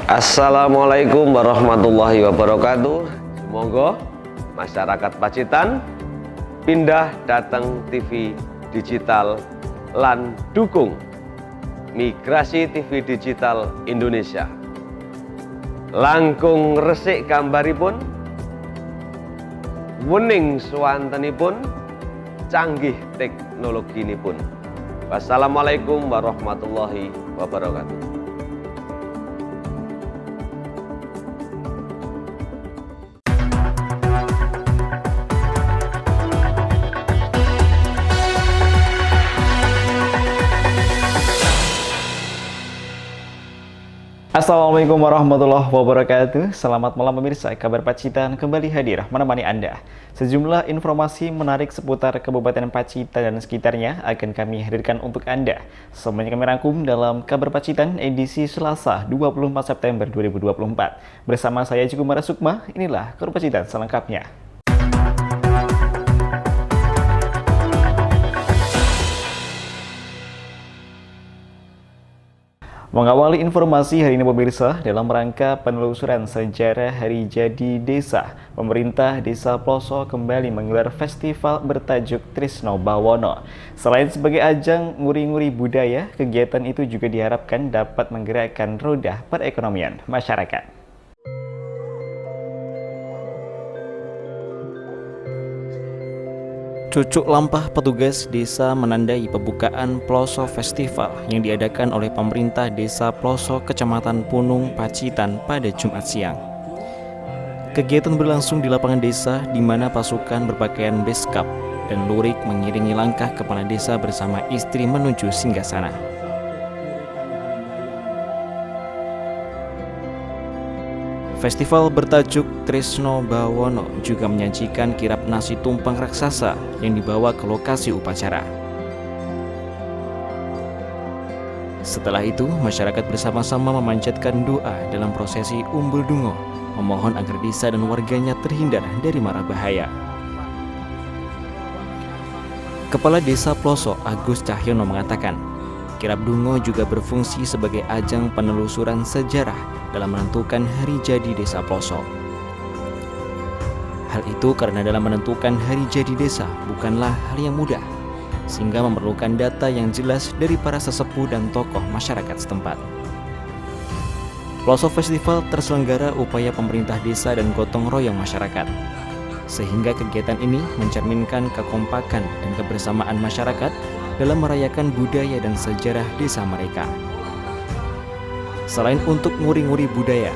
Assalamualaikum warahmatullahi wabarakatuh. Semoga masyarakat Pacitan pindah datang TV digital lan dukung migrasi TV digital Indonesia. Langkung resik gambaripun, wening swantenipun, canggih teknologinipun. Wassalamualaikum warahmatullahi wabarakatuh. Assalamualaikum warahmatullahi wabarakatuh. Selamat malam pemirsa, kabar Pacitan kembali hadir menemani Anda. Sejumlah informasi menarik seputar Kabupaten Pacitan dan sekitarnya akan kami hadirkan untuk Anda. Semuanya kami rangkum dalam kabar Pacitan edisi Selasa 24 September 2024. Bersama saya Jukumara Sukma, inilah kabar Pacitan selengkapnya. Mengawali informasi hari ini pemirsa, dalam rangka penelusuran sejarah Hari Jadi Desa, pemerintah Desa Ploso kembali menggelar festival bertajuk Trisno Bawono. Selain sebagai ajang nguri-nguri budaya, kegiatan itu juga diharapkan dapat menggerakkan roda perekonomian masyarakat. Cucuk lampah petugas desa menandai pembukaan Ploso Festival yang diadakan oleh pemerintah Desa Ploso, Kecamatan Punung, Pacitan pada Jumat siang. Kegiatan berlangsung di lapangan desa di mana pasukan berpakaian beskap dan lurik mengiringi langkah kepala desa bersama istri menuju singgasana. Festival bertajuk Trisno Bawono juga menyajikan kirap nasi tumpeng raksasa yang dibawa ke lokasi upacara. Setelah itu, masyarakat bersama-sama memanjatkan doa dalam prosesi Umbul Dungo, memohon agar desa dan warganya terhindar dari mara bahaya. Kepala Desa Ploso, Agus Cahyono mengatakan, kirap Dungo juga berfungsi sebagai ajang penelusuran sejarah dalam menentukan hari jadi Desa Ploso. Hal itu karena dalam menentukan hari jadi desa bukanlah hal yang mudah, sehingga memerlukan data yang jelas dari para sesepuh dan tokoh masyarakat setempat. Ploso Festival terselenggara upaya pemerintah desa dan gotong royong masyarakat, sehingga kegiatan ini mencerminkan kekompakan dan kebersamaan masyarakat dalam merayakan budaya dan sejarah desa mereka. Selain untuk nguri-nguri budaya,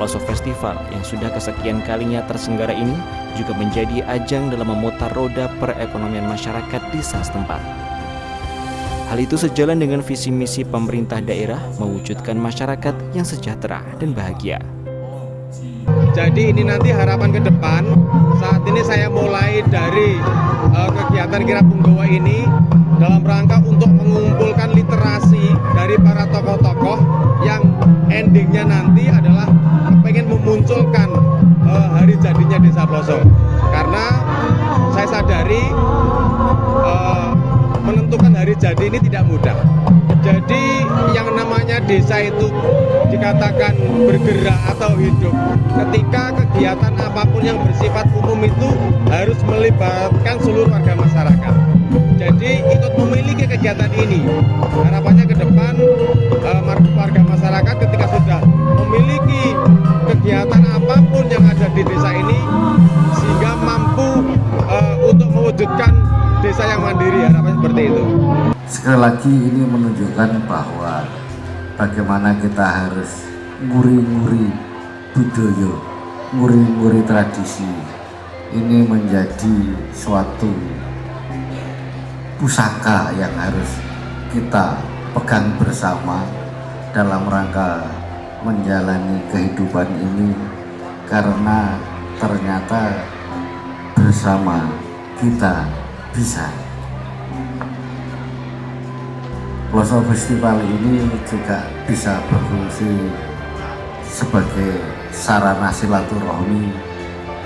Ploso Festival yang sudah kesekian kalinya terselenggara ini juga menjadi ajang dalam memutar roda perekonomian masyarakat desa setempat. Hal itu sejalan dengan visi misi pemerintah daerah mewujudkan masyarakat yang sejahtera dan bahagia. Jadi ini nanti harapan ke depan, saat ini saya mulai dari kegiatan kirap Punggawa ini dalam rangka untuk mengumpulkan literasi dari para tokoh-tokoh yang endingnya nanti adalah pengen memunculkan hari jadinya Desa Ploso. Karena saya sadari menentukan hari jadi ini tidak mudah. Jadi yang namanya desa itu dikatakan bergerak atau hidup ketika kegiatan apapun yang bersifat umum itu harus melibatkan seluruh warga masyarakat. Jadi ikut memiliki kegiatan ini, harapannya ke depan warga masyarakat ketika sudah memiliki kegiatan apapun yang ada di desa ini sehingga mampu untuk mewujudkan desa yang mandiri, harapannya seperti itu. Sekali lagi ini menunjukkan bahwa bagaimana kita harus nguri-nguri budaya, nguri-nguri tradisi. Ini menjadi suatu pusaka yang harus kita pegang bersama dalam rangka menjalani kehidupan ini, karena ternyata bersama kita bisa. Ploso Festival ini juga bisa berfungsi sebagai sarana silaturahmi,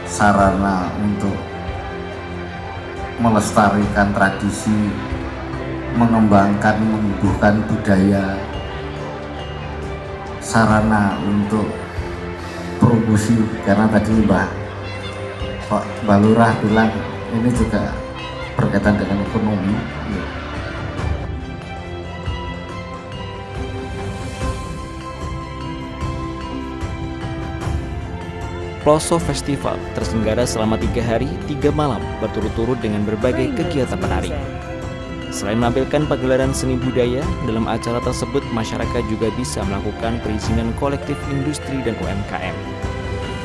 sarana untuk melestarikan tradisi, mengembangkan, menumbuhkan budaya, sarana untuk promosi, karena tadi Mbak Lurah bilang ini juga berkaitan dengan ekonomi. Ploso Festival terselenggara selama 3 hari 3 malam berturut-turut dengan berbagai kegiatan menarik. Selain menampilkan pagelaran seni budaya, dalam acara tersebut masyarakat juga bisa melakukan perizinan kolektif industri dan UMKM.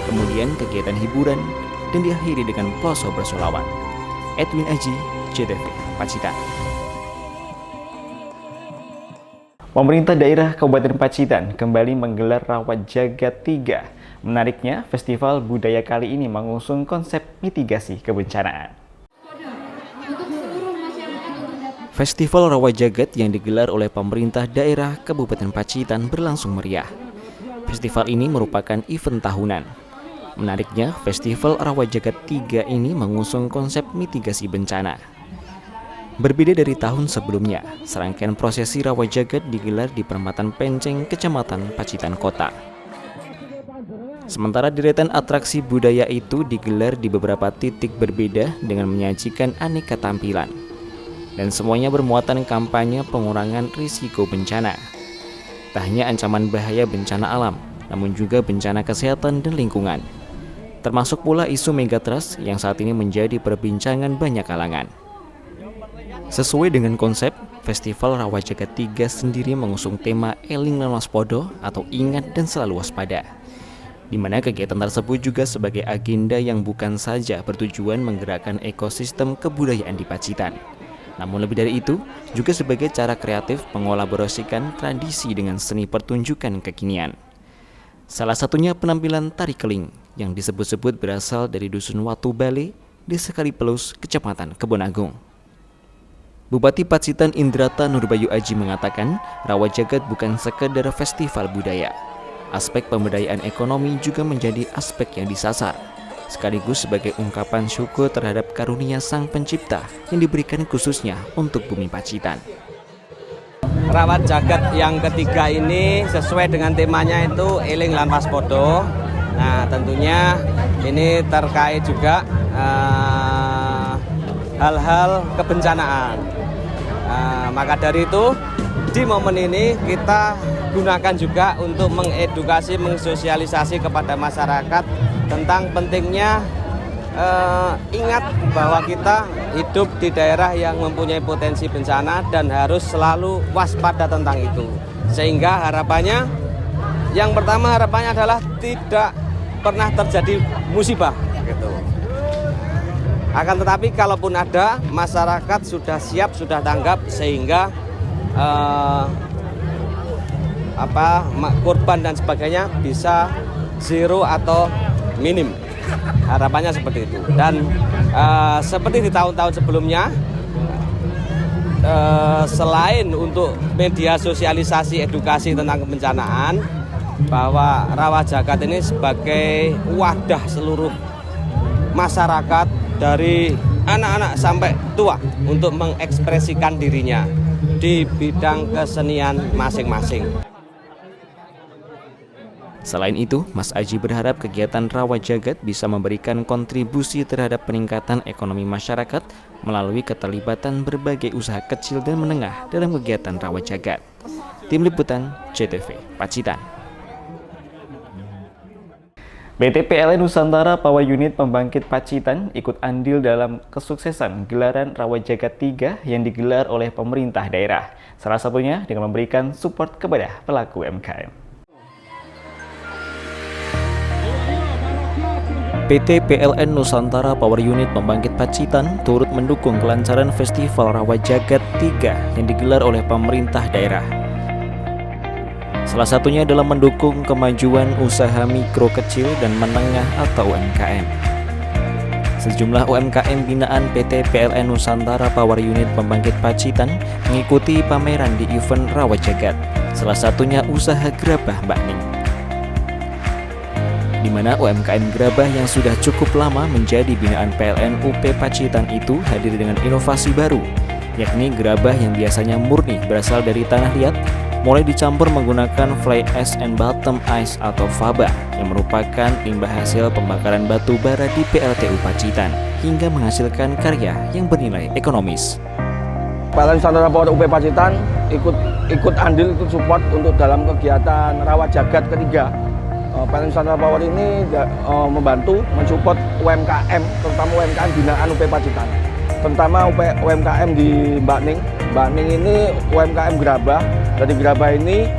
Kemudian kegiatan hiburan dan diakhiri dengan Ploso bersolawat. Edwin Aji, JTV, Pacitan. Pemerintah daerah Kabupaten Pacitan kembali menggelar Rawat Jagat 3. Menariknya, festival budaya kali ini mengusung konsep mitigasi kebencanaan. Festival Rawat Jagat yang digelar oleh pemerintah daerah Kabupaten Pacitan berlangsung meriah. Festival ini merupakan event tahunan. Menariknya, Festival Rawat Jagat 3 ini mengusung konsep mitigasi bencana. Berbeda dari tahun sebelumnya, serangkaian prosesi Rawat Jagat digelar di Perempatan Penceng, Kecamatan Pacitan Kota. Sementara deretan atraksi budaya itu digelar di beberapa titik berbeda dengan menyajikan aneka tampilan. Dan semuanya bermuatan kampanye pengurangan risiko bencana. Tak hanya ancaman bahaya bencana alam, namun juga bencana kesehatan dan lingkungan. Termasuk pula isu megatrust yang saat ini menjadi perbincangan banyak kalangan. Sesuai dengan konsep, Festival Rawat Jagat 3 sendiri mengusung tema Eling lan Waspada atau ingat dan selalu waspada. Di mana kegiatan tersebut juga sebagai agenda yang bukan saja bertujuan menggerakkan ekosistem kebudayaan di Pacitan. Namun lebih dari itu, juga sebagai cara kreatif mengolaborasikan tradisi dengan seni pertunjukan kekinian. Salah satunya penampilan tari keling yang disebut-sebut berasal dari Dusun Watu Bale, Desa Kalipelus, Kecamatan Kebonagung. Bupati Pacitan Indrata Nurbayu Aji mengatakan, Rawat Jagat bukan sekedar festival budaya. Aspek pemberdayaan ekonomi juga menjadi aspek yang disasar, sekaligus sebagai ungkapan syukur terhadap karunia Sang Pencipta yang diberikan khususnya untuk bumi Pacitan. Rawat Jagat yang ketiga ini sesuai dengan temanya itu Eling lan Waspada. Nah, tentunya ini terkait juga hal-hal kebencanaan. Maka dari itu di momen ini kita gunakan juga untuk mengedukasi, mensosialisasi kepada masyarakat tentang pentingnya ingat bahwa kita hidup di daerah yang mempunyai potensi bencana dan harus selalu waspada tentang itu. Sehingga harapannya, yang pertama harapannya adalah tidak pernah terjadi musibah gitu. Akan tetapi kalaupun ada, masyarakat sudah siap, sudah tanggap sehingga korban dan sebagainya bisa zero atau minim. Harapannya seperti itu. Dan seperti di tahun-tahun sebelumnya, selain untuk media sosialisasi edukasi tentang kebencanaan, bahwa Rawat Jagat ini sebagai wadah seluruh masyarakat dari anak-anak sampai tua untuk mengekspresikan dirinya di bidang kesenian masing-masing. Selain itu, Mas Aji berharap kegiatan Rawat Jagat bisa memberikan kontribusi terhadap peningkatan ekonomi masyarakat melalui keterlibatan berbagai usaha kecil dan menengah dalam kegiatan Rawat Jagat. Tim Liputan JTV, Pacitan. PT PLN Nusantara Power Unit Pembangkit Pacitan ikut andil dalam kesuksesan gelaran Rawat Jagat 3 yang digelar oleh pemerintah daerah. Salah satunya dengan memberikan support kepada pelaku UMKM. PT PLN Nusantara Power Unit Pembangkit Pacitan turut mendukung kelancaran Festival Rawat Jagat 3 yang digelar oleh pemerintah daerah. Salah satunya dalam mendukung kemajuan usaha mikro kecil dan menengah atau UMKM. Sejumlah UMKM binaan PT PLN Nusantara Power Unit Pembangkit Pacitan mengikuti pameran di event Rawat Jagat. Salah satunya usaha gerabah Mbak Ning, di mana UMKM gerabah yang sudah cukup lama menjadi binaan PLN UP Pacitan itu hadir dengan inovasi baru, yakni gerabah yang biasanya murni berasal dari tanah liat, mulai dicampur menggunakan fly ash and bottom ice atau FABA yang merupakan limbah hasil pembakaran batu bara di PLTU Pacitan hingga menghasilkan karya yang bernilai ekonomis. PLN Nusantara Power UP Pacitan ikut andil, ikut support untuk dalam kegiatan Rawat Jagat ketiga. PLN Nusantara Power ini membantu mensupport UMKM, terutama UMKM binaan UP Pacitan. Terutama UMKM di Mbak Ning. Mbak Ning ini UMKM gerabah. Dari gerabah ini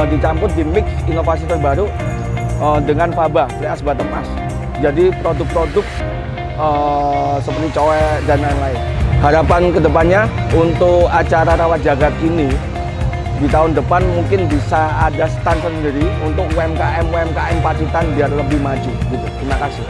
dicampur di mix inovasi terbaru dengan FABA, fly ash bottom ash. Jadi produk-produk seperti cowek dan lain-lain. Harapan kedepannya untuk acara Rawat Jagat ini di tahun depan mungkin bisa ada stand sendiri untuk UMKM Pacitan biar lebih maju. Gitu. Terima kasih.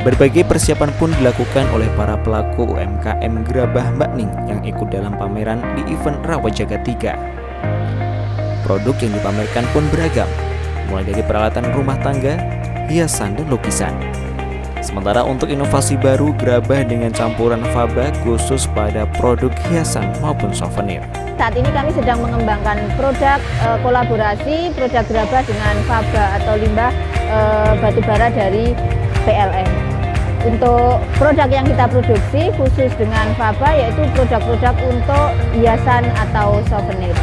Berbagai persiapan pun dilakukan oleh para pelaku UMKM Gerabah Mbak Ning yang ikut dalam pameran di event Rawat Jagat 3. Produk yang dipamerkan pun beragam, mulai dari peralatan rumah tangga, hiasan, dan lukisan. Sementara untuk inovasi baru, Gerabah dengan campuran FABA khusus pada produk hiasan maupun souvenir. Saat ini kami sedang mengembangkan produk kolaborasi produk Gerabah dengan FABA atau limbah batubara dari PLN. Untuk produk yang kita produksi khusus dengan FABA yaitu produk-produk untuk hiasan atau souvenir.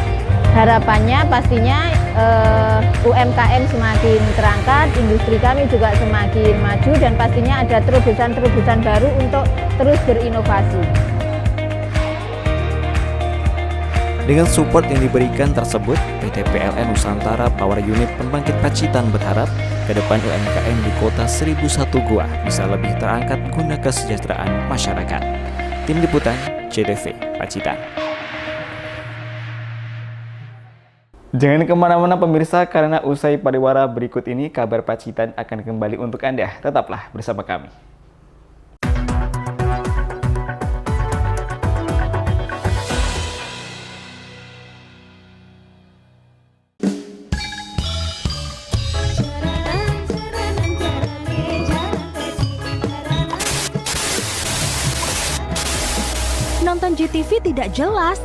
Harapannya pastinya UMKM semakin terangkat, industri kami juga semakin maju dan pastinya ada terobosan-terobosan baru untuk terus berinovasi. Dengan support yang diberikan tersebut, PT PLN Nusantara Power Unit Pembangkit Pacitan berharap ke depan UMKM di kota 1001 Goa bisa lebih terangkat guna kesejahteraan masyarakat. Tim Liputan JTV Pacitan. Jangan kemana-mana pemirsa, karena usai pariwara berikut ini kabar Pacitan akan kembali untuk Anda. Tetaplah bersama kami. Nonton GTV tidak jelas.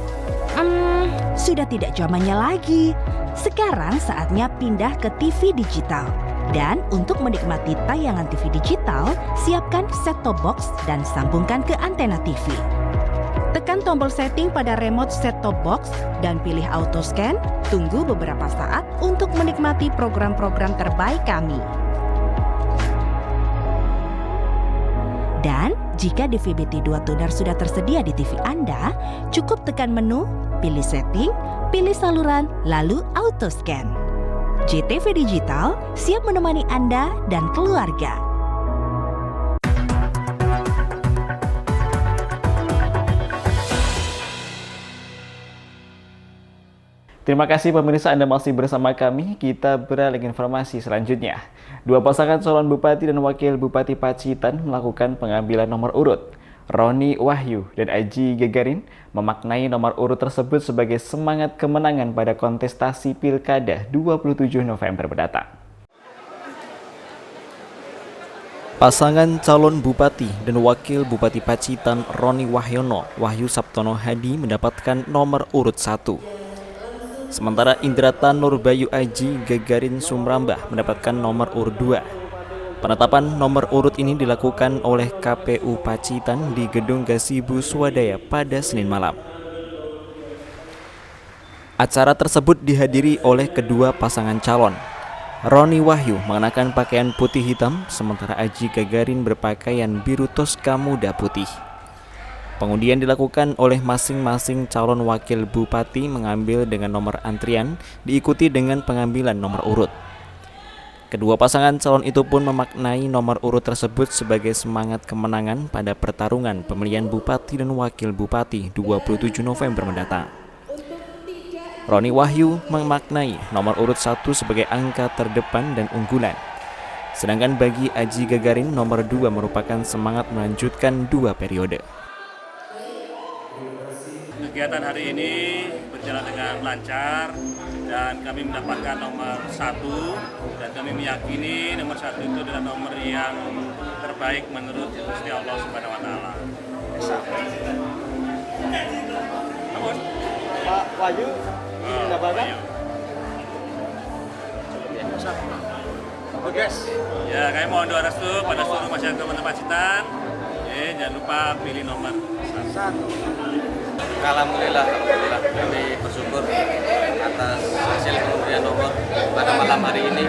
Sudah tidak zamannya lagi. Sekarang saatnya pindah ke TV digital. Dan untuk menikmati tayangan TV digital, siapkan set-top box dan sambungkan ke antena TV. Tekan tombol setting pada remote set-top box dan pilih auto scan. Tunggu beberapa saat untuk menikmati program-program terbaik kami. Dan jika DVB-T2 tuner sudah tersedia di TV Anda, cukup tekan menu, pilih setting, pilih saluran, lalu auto scan. JTV Digital siap menemani Anda dan keluarga. Terima kasih pemirsa, Anda masih bersama kami. Kita beralih ke informasi selanjutnya. Dua pasangan calon Bupati dan Wakil Bupati Pacitan melakukan pengambilan nomor urut. Roni Wahyu dan Aji Gagarin memaknai nomor urut tersebut sebagai semangat kemenangan pada kontestasi Pilkada 27 November mendatang. Pasangan calon Bupati dan Wakil Bupati Pacitan Roni Wahyono, Wahyu Sabtono Hadi mendapatkan nomor urut 1. Sementara Indrata Nurbayu Aji Gagarin Sumrambah mendapatkan nomor urut 2. Penetapan nomor urut ini dilakukan oleh KPU Pacitan di Gedung Gasibu Swadaya pada Senin malam. Acara tersebut dihadiri oleh kedua pasangan calon. Roni Wahyu mengenakan pakaian putih hitam, sementara Aji Gagarin berpakaian biru toska muda putih. Pengundian dilakukan oleh masing-masing calon wakil bupati mengambil dengan nomor antrian, diikuti dengan pengambilan nomor urut. Kedua pasangan calon itu pun memaknai nomor urut tersebut sebagai semangat kemenangan pada pertarungan pemilihan bupati dan wakil bupati 27 November mendatang. Roni Wahyu memaknai nomor urut 1 sebagai angka terdepan dan unggulan. Sedangkan bagi Aji Gagarin nomor 2 merupakan semangat melanjutkan 2 periode. Kegiatan hari ini berjalan dengan lancar dan kami mendapatkan nomor 1 dan kami meyakini nomor 1 itu adalah nomor yang terbaik menurut Gusti Allah Subhanahu wa taala. Pak Wahyu mendapatkan. Oke. Ya, kami mohon doa restu pada seluruh masyarakat Kabupaten Pacitan. Jangan lupa pilih nomor 1. Alhamdulillah kami bersyukur atas hasil pemberian nomor pada malam hari ini.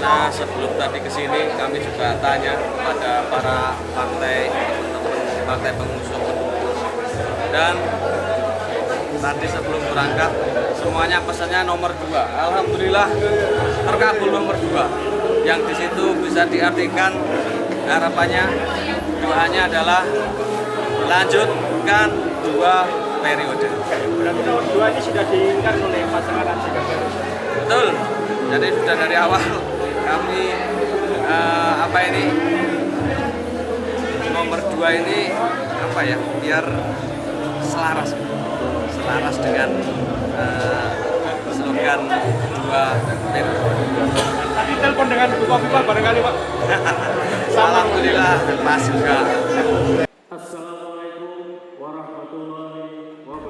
Nah, sebelum tadi ke sini kami juga tanya kepada para partai pengusung, dan tadi sebelum berangkat semuanya pesannya nomor 2. Alhamdulillah terkabul nomor 2, yang di situ bisa diartikan harapannya, doanya adalah lanjutkan 2 periode. Berarti nomor 2 ini sudah diinginkan oleh pasangan Jika Baru. Betul. Jadi sudah dari awal kami nomor 2 ini biar selaras dengan slogan 2 periode. Tadi telepon dengan Bu Kofifa barangkali, Pak. Alhamdulillah pas juga.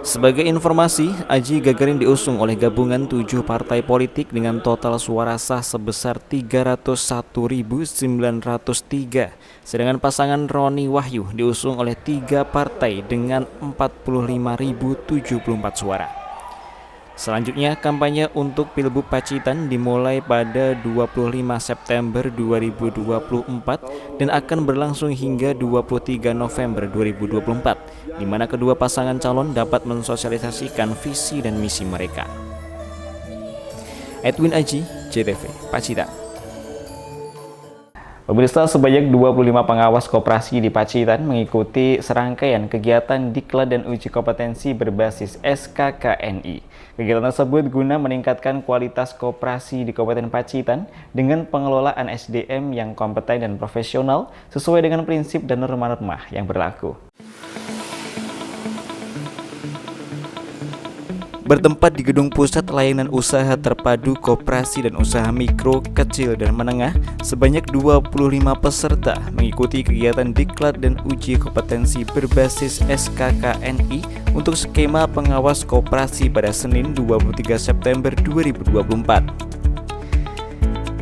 Sebagai informasi, Aji Gagarin diusung oleh gabungan 7 partai politik dengan total suara sah sebesar 301.903. Sedangkan pasangan Roni Wahyu diusung oleh 3 partai dengan 45.074 suara. Selanjutnya, kampanye untuk Pilgub Pacitan dimulai pada 25 September 2024 dan akan berlangsung hingga 23 November 2024, di mana kedua pasangan calon dapat mensosialisasikan visi dan misi mereka. Edwin Aji, JTV, Pacitan. Pemirsa, sebanyak 25 pengawas koperasi di Pacitan mengikuti serangkaian kegiatan diklat dan uji kompetensi berbasis SKKNI. Kegiatan tersebut guna meningkatkan kualitas koperasi di Kabupaten Pacitan dengan pengelolaan SDM yang kompeten dan profesional sesuai dengan prinsip dan norma-norma yang berlaku. Bertempat di Gedung Pusat Layanan Usaha Terpadu Koperasi dan Usaha Mikro, Kecil, dan Menengah, sebanyak 25 peserta mengikuti kegiatan diklat dan uji kompetensi berbasis SKKNI untuk skema pengawas koperasi pada Senin 23 September 2024.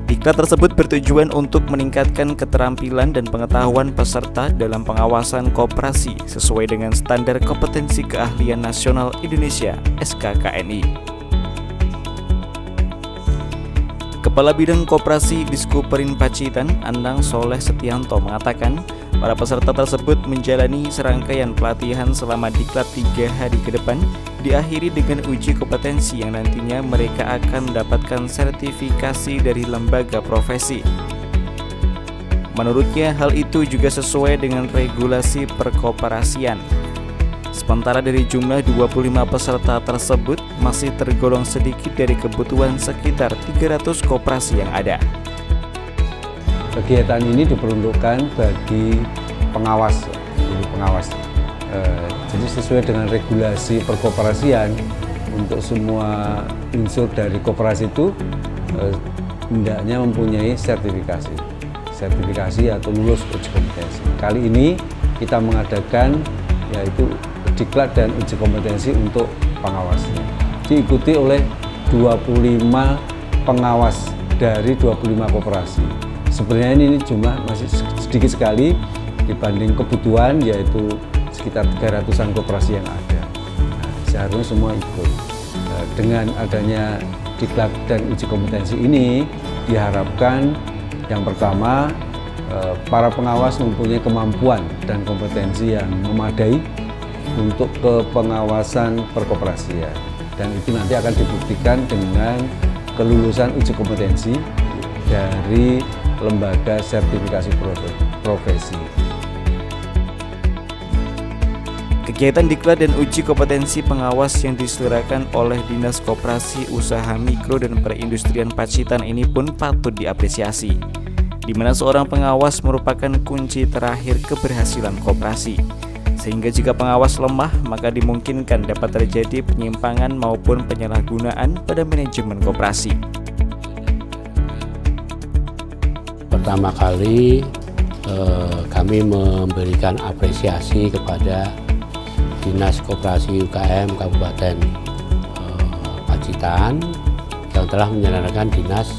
Diklat tersebut bertujuan untuk meningkatkan keterampilan dan pengetahuan peserta dalam pengawasan koperasi sesuai dengan standar kompetensi keahlian nasional Indonesia (SKKNI). Kepala Bidang Koperasi Diskuperin Pacitan, Andang Soleh Setianto, mengatakan para peserta tersebut menjalani serangkaian pelatihan selama diklat 3 hari ke depan, diakhiri dengan uji kompetensi yang nantinya mereka akan mendapatkan sertifikasi dari lembaga profesi. Menurutnya, hal itu juga sesuai dengan regulasi perkoperasian. Sementara dari jumlah 25 peserta tersebut masih tergolong sedikit dari kebutuhan sekitar 300 koperasi yang ada. Kegiatan ini diperuntukkan bagi pengawas. Jadi sesuai dengan regulasi perkoperasian, untuk semua unsur dari koperasi itu hendaknya mempunyai sertifikasi atau lulus uji kompetensi. Kali ini kita mengadakan yaitu diklat dan uji kompetensi untuk pengawasnya. Diikuti oleh 25 pengawas dari 25 koperasi. Sebenarnya ini jumlah masih sedikit sekali dibanding kebutuhan, yaitu sekitar 300-an koperasi yang ada. Nah, seharusnya semua ikut. Dengan adanya diklat dan uji kompetensi ini diharapkan yang pertama para pengawas mempunyai kemampuan dan kompetensi yang memadai untuk kepengawasan perkoperasian, dan itu nanti akan dibuktikan dengan kelulusan uji kompetensi dari lembaga sertifikasi profesi. Kegiatan diklat dan uji kompetensi pengawas yang diselenggarakan oleh Dinas Koperasi Usaha Mikro dan Perindustrian Pacitan ini pun patut diapresiasi, di mana seorang pengawas merupakan kunci terakhir keberhasilan koperasi. Sehingga jika pengawas lemah, maka dimungkinkan dapat terjadi penyimpangan maupun penyalahgunaan pada manajemen koperasi. Pertama kali kami memberikan apresiasi kepada Dinas Koperasi UKM Kabupaten Pacitan yang telah menyelenggarakan dinas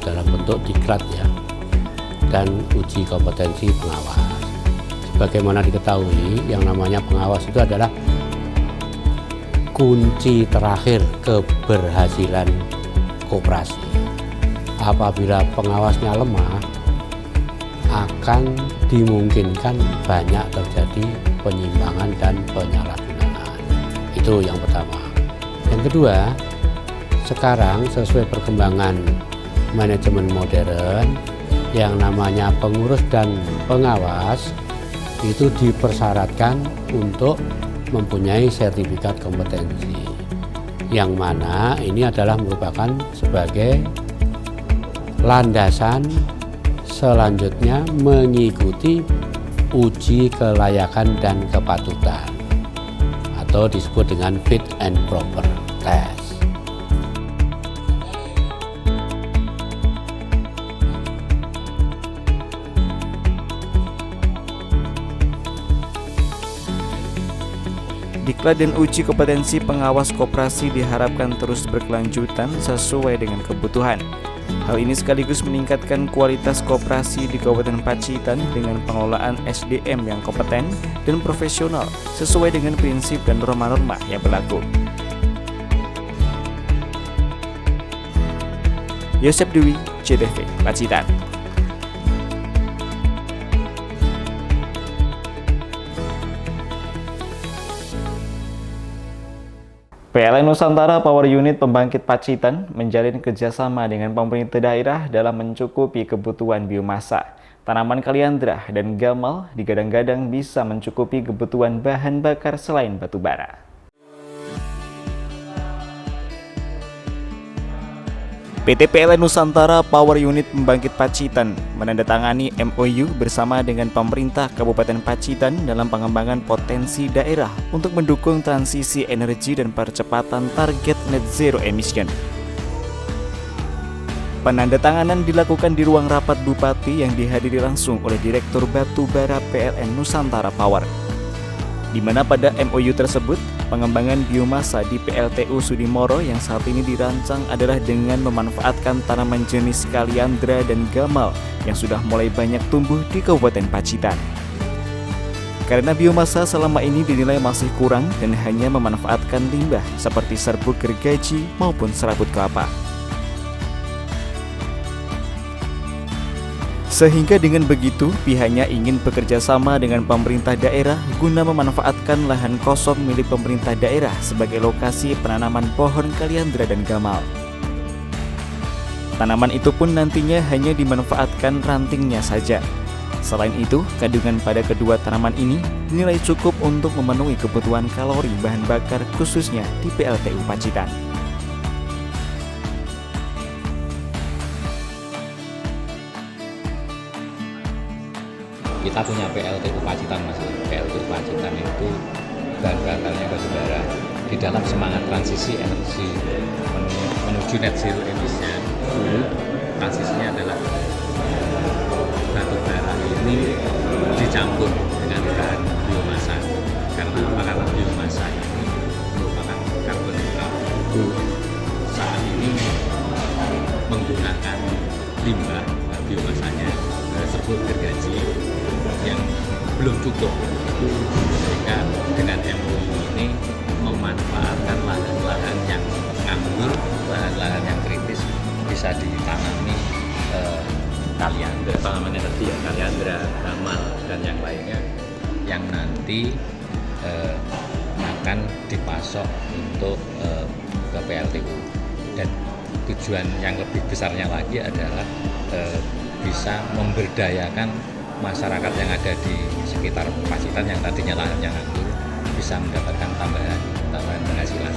dalam bentuk diklat ya, dan uji kompetensi pengawas. Sebagaimana diketahui, yang namanya pengawas itu adalah kunci terakhir keberhasilan koperasi. Apabila pengawasnya lemah, akan dimungkinkan banyak terjadi penyimpangan dan penyalahgunaan. Itu yang pertama. Yang kedua, sekarang sesuai perkembangan manajemen modern, yang namanya pengurus dan pengawas itu dipersyaratkan untuk mempunyai sertifikat kompetensi, yang mana ini adalah merupakan sebagai landasan selanjutnya mengikuti uji kelayakan dan kepatutan atau disebut dengan fit and proper test. Diklat dan uji kompetensi pengawas koperasi diharapkan terus berkelanjutan sesuai dengan kebutuhan. Hal ini sekaligus meningkatkan kualitas koperasi di Kabupaten Pacitan dengan pengelolaan SDM yang kompeten dan profesional sesuai dengan prinsip dan norma-norma yang berlaku. Yosep Dwi, JTV, Pacitan. PLN Nusantara Power Unit Pembangkit Pacitan menjalin kerjasama dengan pemerintah daerah dalam mencukupi kebutuhan biomasa. Tanaman kaliandra dan gamal digadang-gadang bisa mencukupi kebutuhan bahan bakar selain batu bara. PT PLN Nusantara Power Unit Pembangkit Pacitan menandatangani MOU bersama dengan pemerintah Kabupaten Pacitan dalam pengembangan potensi daerah untuk mendukung transisi energi dan percepatan target net zero emission. Penandatanganan dilakukan di ruang rapat Bupati yang dihadiri langsung oleh Direktur Batu Bara PLN Nusantara Power, di mana pada MOU tersebut, pengembangan biomasa di PLTU Sudimoro yang saat ini dirancang adalah dengan memanfaatkan tanaman jenis kaliandra dan gamal yang sudah mulai banyak tumbuh di Kabupaten Pacitan. Karena biomasa selama ini dinilai masih kurang dan hanya memanfaatkan limbah seperti serbuk gergaji maupun serabut kelapa. Sehingga dengan begitu, pihaknya ingin bekerja sama dengan pemerintah daerah guna memanfaatkan lahan kosong milik pemerintah daerah sebagai lokasi penanaman pohon kaliandra dan gamal. Tanaman itu pun nantinya hanya dimanfaatkan rantingnya saja. Selain itu, kandungan pada kedua tanaman ini dinilai cukup untuk memenuhi kebutuhan kalori bahan bakar khususnya di PLTU Pacitan. Kita punya PLTU Pacitan, Mas. PLTU Pacitan itu bahan bakarnya batu bara. Di dalam semangat transisi energi menuju net zero emission, transisinya adalah batu bara ini dicampur dengan bahan biomasa. Karena apa? Karena biomasa ini merupakan karbon netral. Saat ini menggunakan limbah biomasanya serbuk gergaji yang belum cukup, sehingga dengan MOU ini memanfaatkan lahan-lahan yang nganggur, lahan-lahan yang kritis bisa ditanami kaliandra, tanaman energi ya, kaliandra, gamal dan yang lainnya yang nanti akan dipasok untuk ke PLTU. Dan tujuan yang lebih besarnya lagi adalah bisa memberdayakan masyarakat yang ada di sekitar Pacitan yang tadinya lahannya nganggur bisa mendapatkan tambahan penghasilan.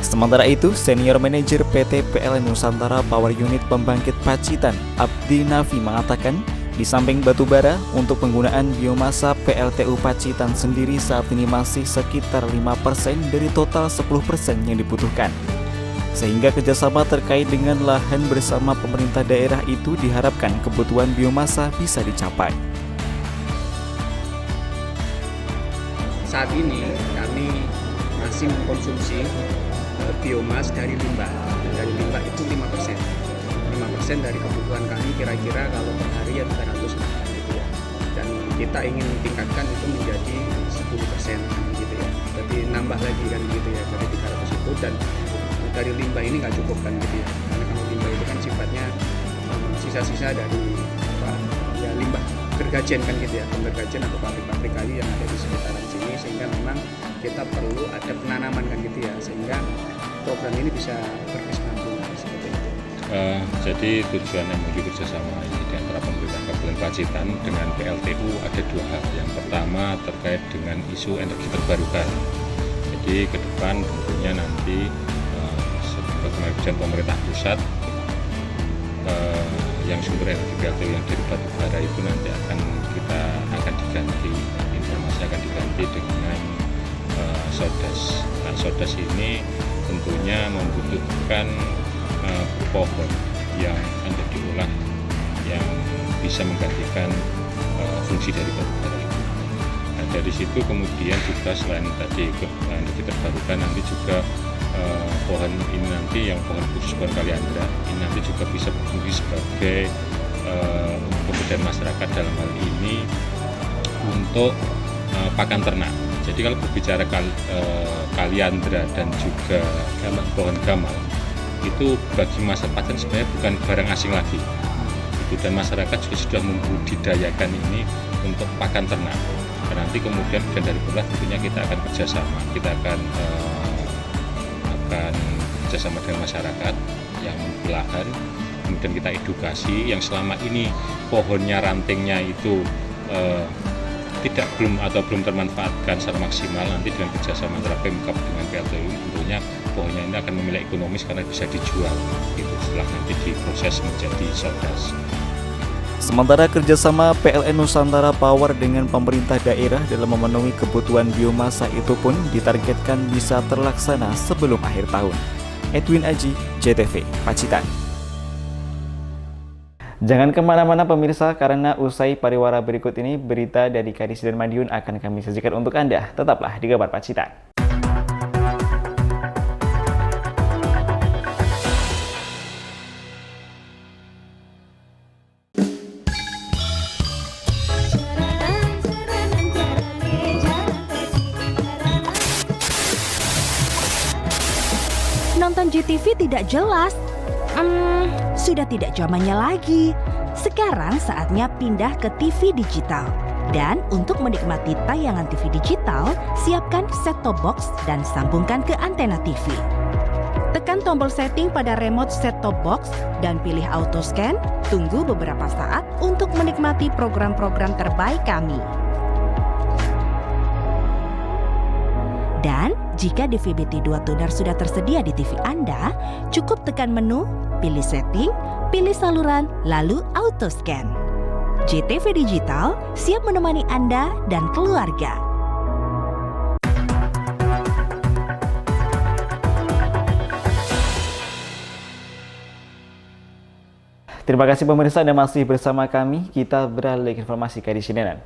Sementara itu, Senior Manajer PT PLN Nusantara Power Unit Pembangkit Pacitan, Abdi Nafi mengatakan, di samping batu bara, untuk penggunaan biomasa PLTU Pacitan sendiri saat ini masih sekitar 5% dari total 10% yang dibutuhkan. Sehingga kerjasama terkait dengan lahan bersama pemerintah daerah itu diharapkan kebutuhan biomasa bisa dicapai. saat ini kami masih mengkonsumsi biomas dari limbah. Dari limbah itu 5%. 5% dari kebutuhan kami kira-kira kalau per hari ya 300 gitu ya. Dan kita ingin tingkatkan itu menjadi 10% gitu ya. Jadi nambah lagi kan gitu ya dari 300 itu, dan dari limbah ini nggak cukup kan gitu ya. Karena kalau limbah itu kan sifatnya sisa-sisa dari ya limbah gergajen kan gitu ya, gergajen atau pabrik-pabrik kayu yang ada di sekitaran sini, sehingga memang kita perlu ada penanaman kan gitu ya, sehingga program ini bisa berkesinambungan seperti itu. Jadi tujuan MOU kerjasama ini di antara pemerintah Kabupaten Pacitan dengan PLTU ada dua hal. Yang pertama terkait dengan isu energi terbarukan. Jadi ke depan tentunya nanti sebagaimana kebijakan pemerintah pusat, yang sumber energi PLTU yang dari batu bara itu nanti akan diganti, informasi akan diganti dengan sodas. Nah, sodas ini tentunya membutuhkan pohon yang akan diolah yang bisa menggantikan fungsi dari batu bara itu. Nah, dari situ kemudian juga selain tadi energi terbarukan, nanti juga pohon ini nanti yang pohon khusus pohon kaliandra ini nanti juga bisa berfungsi sebagai pemberdayaan masyarakat dalam hal ini untuk pakan ternak. Jadi kalau berbicara kaliandra dan juga pohon gamal itu bagi masyarakat Pacitan sebenarnya bukan barang asing lagi. Itu, dan masyarakat juga sudah membudidayakan ini untuk pakan ternak. Dan nanti kemudian dari belah tentunya kita akan kerjasama, kita akan kerjasama dengan masyarakat yang membelahan, kemudian kita edukasi yang selama ini pohonnya rantingnya itu belum termanfaatkan secara maksimal. Nanti dengan kerjasama antara Pemkab dengan PLTU tentunya pohonnya ini akan memiliki ekonomis karena bisa dijual gitu, setelah nanti diproses menjadi sodas. Sementara kerjasama PLN Nusantara Power dengan pemerintah daerah dalam memenuhi kebutuhan biomasa itu pun ditargetkan bisa terlaksana sebelum akhir tahun. Edwin Aji, JTV, Pacitan. Jangan kemana-mana pemirsa, karena usai pariwara berikut ini berita dari Kadis dan Madiun akan kami sajikan untuk Anda. Tetaplah di Kabar Pacitan. Nonton JTV tidak jelas? Sudah tidak zamannya lagi. Sekarang saatnya pindah ke TV digital. Dan untuk menikmati tayangan TV digital, siapkan set-top box dan sambungkan ke antena TV. Tekan tombol setting pada remote set-top box dan pilih auto scan. Tunggu beberapa saat untuk menikmati program-program terbaik kami. Dan jika DVB-T2 tuner sudah tersedia di TV Anda, cukup tekan menu, pilih setting, pilih saluran, lalu auto scan. JTV Digital siap menemani Anda dan keluarga. Terima kasih pemirsa Anda masih bersama kami. Kita beralih ke informasi kedisidenan.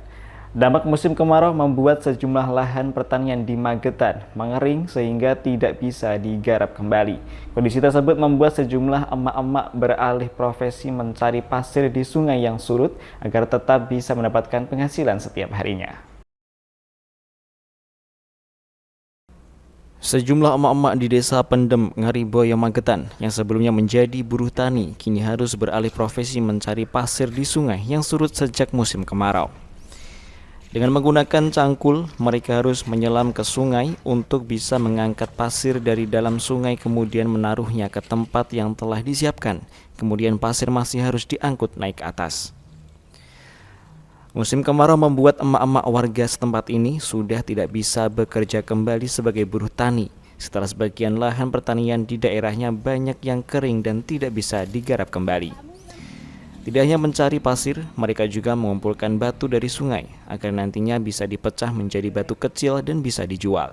Dampak musim kemarau membuat sejumlah lahan pertanian di Magetan mengering sehingga tidak bisa digarap kembali. Kondisi tersebut membuat sejumlah emak-emak beralih profesi mencari pasir di sungai yang surut agar tetap bisa mendapatkan penghasilan setiap harinya. Sejumlah emak-emak di desa Pendem, Ngariboyo, Magetan yang sebelumnya menjadi buruh tani kini harus beralih profesi mencari pasir di sungai yang surut sejak musim kemarau. Dengan menggunakan cangkul, mereka harus menyelam ke sungai untuk bisa mengangkat pasir dari dalam sungai kemudian menaruhnya ke tempat yang telah disiapkan. Kemudian pasir masih harus diangkut naik ke atas. Musim kemarau membuat emak-emak warga setempat ini sudah tidak bisa bekerja kembali sebagai buruh tani setelah sebagian lahan pertanian di daerahnya banyak yang kering dan tidak bisa digarap kembali. Tidak hanya mencari pasir, mereka juga mengumpulkan batu dari sungai agar nantinya bisa dipecah menjadi batu kecil dan bisa dijual.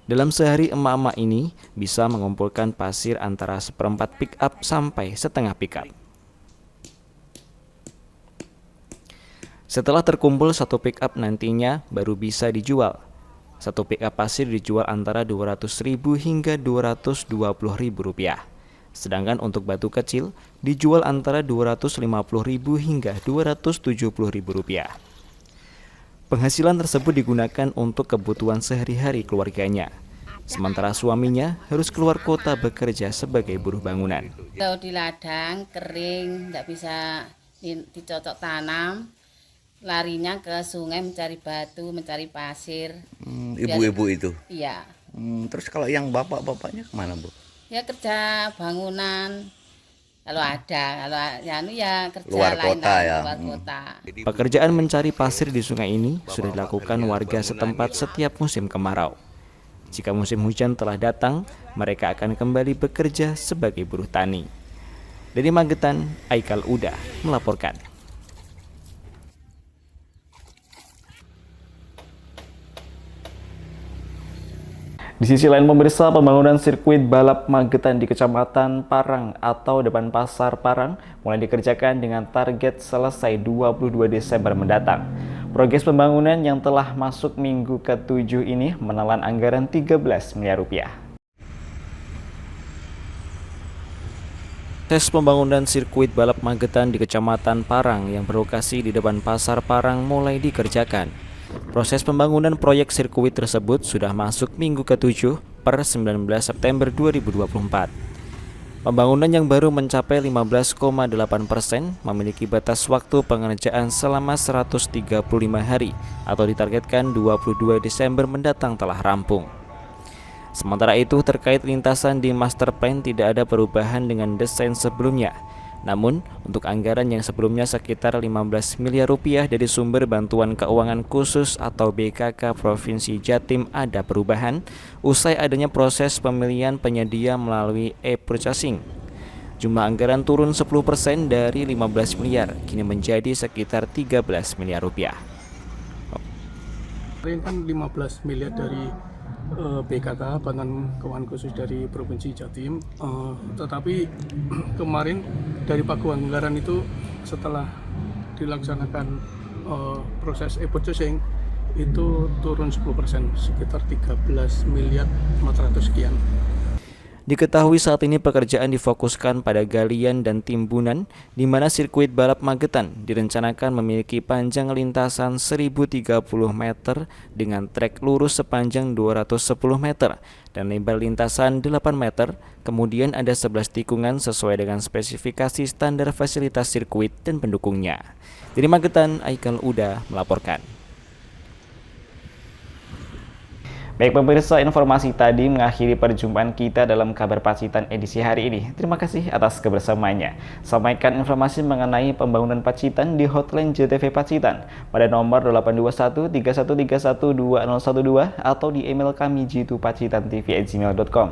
Dalam sehari emak-emak ini bisa mengumpulkan pasir antara 1/4 pick up sampai setengah pick up. Setelah terkumpul 1 pick up nantinya baru bisa dijual. Satu pickup pasir dijual antara Rp200.000 hingga Rp220.000. Sedangkan untuk batu kecil dijual antara Rp250.000 hingga Rp270.000. Penghasilan tersebut digunakan untuk kebutuhan sehari-hari keluarganya. Sementara suaminya harus keluar kota bekerja sebagai buruh bangunan. Kalau di ladang kering, tidak bisa dicocok tanam, larinya ke sungai mencari batu, mencari pasir. Ibu-ibu itu? Iya. Terus kalau yang bapak-bapaknya kemana, Bu? Ya kerja bangunan. Kalau ada, kalau ya kerja luar lain kota ya. Luar kota. Pekerjaan mencari pasir di sungai ini sudah dilakukan warga setempat setiap musim kemarau. Jika musim hujan telah datang, mereka akan kembali bekerja sebagai buruh tani. Dari Magetan, Aikal Uda melaporkan. Di sisi lain pemirsa, pembangunan sirkuit balap Magetan di Kecamatan Parang atau depan Pasar Parang mulai dikerjakan dengan target selesai 22 Desember mendatang. Progres pembangunan yang telah masuk minggu ke-7 ini menelan anggaran 13 miliar rupiah. Tes pembangunan sirkuit balap Magetan di Kecamatan Parang yang berlokasi di depan Pasar Parang mulai dikerjakan. Proses pembangunan proyek sirkuit tersebut sudah masuk minggu ke-7 per 19 September 2024. Pembangunan yang baru mencapai 15,8% memiliki batas waktu pengerjaan selama 135 hari atau ditargetkan 22 Desember mendatang telah rampung. Sementara itu terkait lintasan di master plan tidak ada perubahan dengan desain sebelumnya. Namun, untuk anggaran yang sebelumnya sekitar 15 miliar rupiah dari sumber bantuan keuangan khusus atau BKK Provinsi Jatim ada perubahan usai adanya proses pemilihan penyedia melalui e-purchasing. Jumlah anggaran turun 10% dari 15 miliar, kini menjadi sekitar 13 miliar rupiah. Kemarin kan 15 miliar dari BKK, bantuan keuangan khusus dari Provinsi Jatim, tetapi kemarin dari paguan anggaran itu setelah dilaksanakan proses e-purchasing itu turun 10%, sekitar 13 miliar 400 sekian. Diketahui saat ini pekerjaan difokuskan pada galian dan timbunan, di mana sirkuit balap Magetan direncanakan memiliki panjang lintasan 1030 meter dengan trek lurus sepanjang 210 meter dan lebar lintasan 8 meter. Kemudian ada 11 tikungan sesuai dengan spesifikasi standar fasilitas sirkuit dan pendukungnya. Dari Magetan, Aikal Uda melaporkan. Baik pemirsa, informasi tadi mengakhiri perjumpaan kita dalam Kabar Pacitan edisi hari ini. Terima kasih atas kebersamaannya. Sampaikan informasi mengenai pembangunan Pacitan di hotline JTV Pacitan pada nomor 821 3131 2012 atau di email kami jitu-pacitan@gmail.com.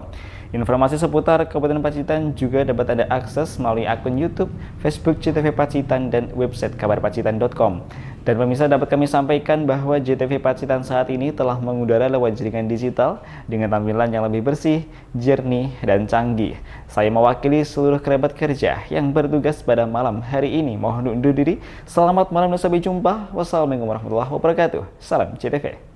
Informasi seputar Kabupaten Pacitan juga dapat Anda akses melalui akun YouTube, Facebook JTV Pacitan dan website kabarpacitan.com. Dan pemirsa, dapat kami sampaikan bahwa JTV Pacitan saat ini telah mengudara lewat jaringan digital dengan tampilan yang lebih bersih, jernih, dan canggih. Saya mewakili seluruh kerabat kerja yang bertugas pada malam hari ini. Mohon undur diri. Selamat malam dan sampai jumpa. Wassalamualaikum warahmatullahi wabarakatuh. Salam JTV.